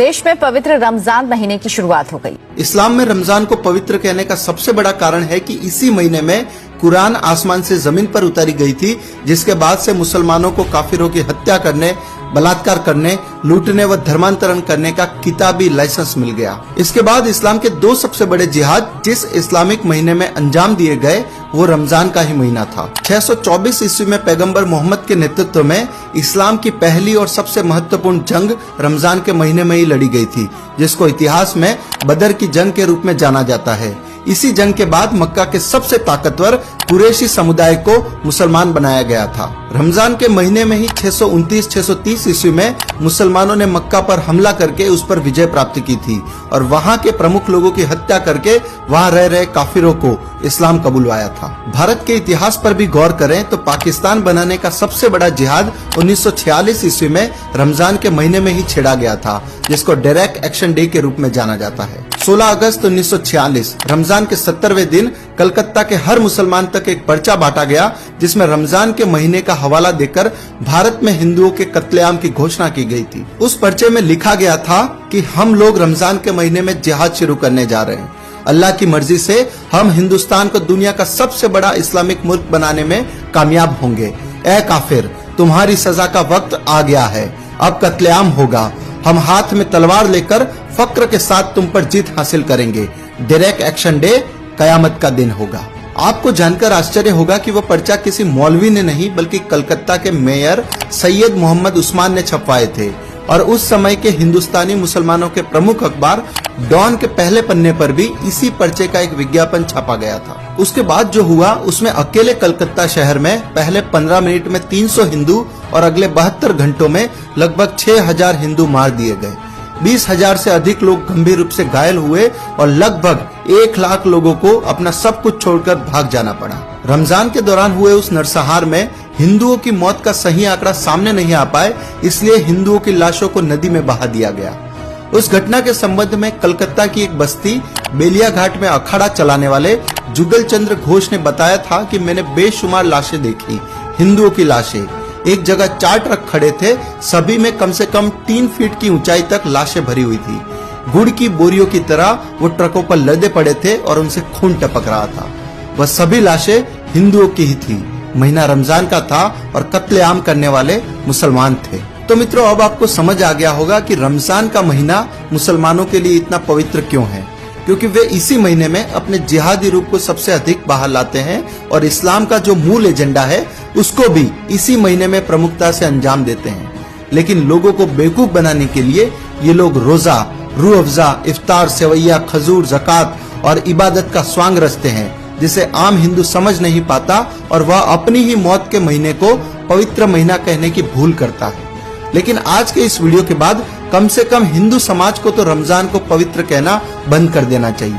देश में पवित्र रमजान महीने की शुरुआत हो गई। इस्लाम में रमजान को पवित्र कहने का सबसे बड़ा कारण है कि इसी महीने में कुरान आसमान से जमीन पर उतारी गई थी, जिसके बाद से मुसलमानों को काफिरों की हत्या करने, बलात्कार करने, लूटने व धर्मांतरण करने का किताबी लाइसेंस मिल गया। इसके बाद इस्लाम के दो सबसे बड़े जिहाद जिस इस्लामिक महीने में अंजाम दिए गए वो रमजान का ही महीना था। 624 ईस्वी में पैगंबर मोहम्मद के नेतृत्व में इस्लाम की पहली और सबसे महत्वपूर्ण जंग रमजान के महीने में ही लड़ी गई थी, जिसको इतिहास में बदर की जंग के रूप में जाना जाता है। इसी जंग के बाद मक्का के सबसे ताकतवर कुरैशी समुदाय को मुसलमान बनाया गया था। रमजान के महीने में ही 629-630 ईस्वी में मुसलमानों ने मक्का पर हमला करके उस पर विजय प्राप्त की थी और वहां के प्रमुख लोगों की हत्या करके वहां रह रहे काफिरों को इस्लाम कबूलवाया था। भारत के इतिहास पर भी गौर करें तो पाकिस्तान बनाने का सबसे बड़ा जिहाद 1946 ईस्वी में रमजान के महीने में ही छेड़ा गया था, जिसको डायरेक्ट एक्शन डे के रूप में जाना जाता है। 16 अगस्त 1946 रमजान के 70वें दिन कलकत्ता के हर मुसलमान तक एक पर्चा बांटा गया, जिसमें रमजान के महीने का हवाला देकर भारत में हिंदुओं के कत्लेआम की घोषणा की गई थी। उस पर्चे में लिखा गया था कि हम लोग रमजान के महीने में जिहाद शुरू करने जा रहे हैं। अल्लाह की मर्जी से हम हिंदुस्तान को दुनिया का सबसे बड़ा इस्लामिक मुल्क बनाने में कामयाब होंगे। ए काफिर, तुम्हारी सजा का वक्त आ गया है, अब कत्लेआम होगा। हम हाथ में तलवार लेकर फक्र के साथ तुम पर जीत हासिल करेंगे। डायरेक्ट एक्शन डे कयामत का दिन होगा। आपको जानकर आश्चर्य होगा कि वह पर्चा किसी मौलवी ने नहीं बल्कि कलकत्ता के मेयर सैयद मोहम्मद उस्मान ने छपवाए थे और उस समय के हिंदुस्तानी मुसलमानों के प्रमुख अखबार डॉन के पहले पन्ने पर भी इसी पर्चे का एक विज्ञापन छापा गया था। उसके बाद जो हुआ उसमें अकेले कलकत्ता शहर में पहले 15 मिनट में 300 हिंदू और अगले 72 घंटों में लगभग 6000 हिंदू मार दिए गए। 20,000 से अधिक लोग गंभीर रूप से घायल हुए और लगभग 1 लाख लोगों को अपना सब कुछ छोड़कर भाग जाना पड़ा। रमजान के दौरान हुए उस नरसंहार में हिंदुओं की मौत का सही आंकड़ा सामने नहीं आ पाए, इसलिए हिंदुओं की लाशों को नदी में बहा दिया गया। उस घटना के संबंध में कलकत्ता की एक बस्ती बेलिया घाट में अखाड़ा चलाने वाले जुगल चंद्र घोष ने बताया था कि मैंने बेशुमार लाशें देखी। हिंदुओं की लाशें एक जगह 4 ट्रक खड़े थे, सभी में कम से कम 3 फीट की ऊंचाई तक लाशें भरी हुई थी। गुड़ की बोरियों की तरह वो ट्रकों पर लदे पड़े थे और उनसे खून टपक रहा था। वह सभी लाशें हिंदुओं की ही थी। महीना रमजान का था और कत्लेआम करने वाले मुसलमान थे। तो मित्रों, अब आपको समझ आ गया होगा कि रमजान का महीना मुसलमानों के लिए इतना पवित्र क्यों है, क्योंकि वे इसी महीने में अपने जिहादी रूप को सबसे अधिक बाहर लाते हैं और इस्लाम का जो मूल एजेंडा है उसको भी इसी महीने में प्रमुखता से अंजाम देते हैं। लेकिन लोगों को बेवकूफ बनाने के लिए ये लोग रोजा, रूह अफ़ज़ा, इफ्तार, सेवैया, खजूर, ज़कात और इबादत का स्वांग रचते हैं, जिसे आम हिंदू समझ नहीं पाता और वह अपनी ही मौत के महीने को पवित्र महीना कहने की भूल करता है। लेकिन आज के इस वीडियो के बाद कम से कम हिंदू समाज को तो रमजान को पवित्र कहना बंद कर देना चाहिए।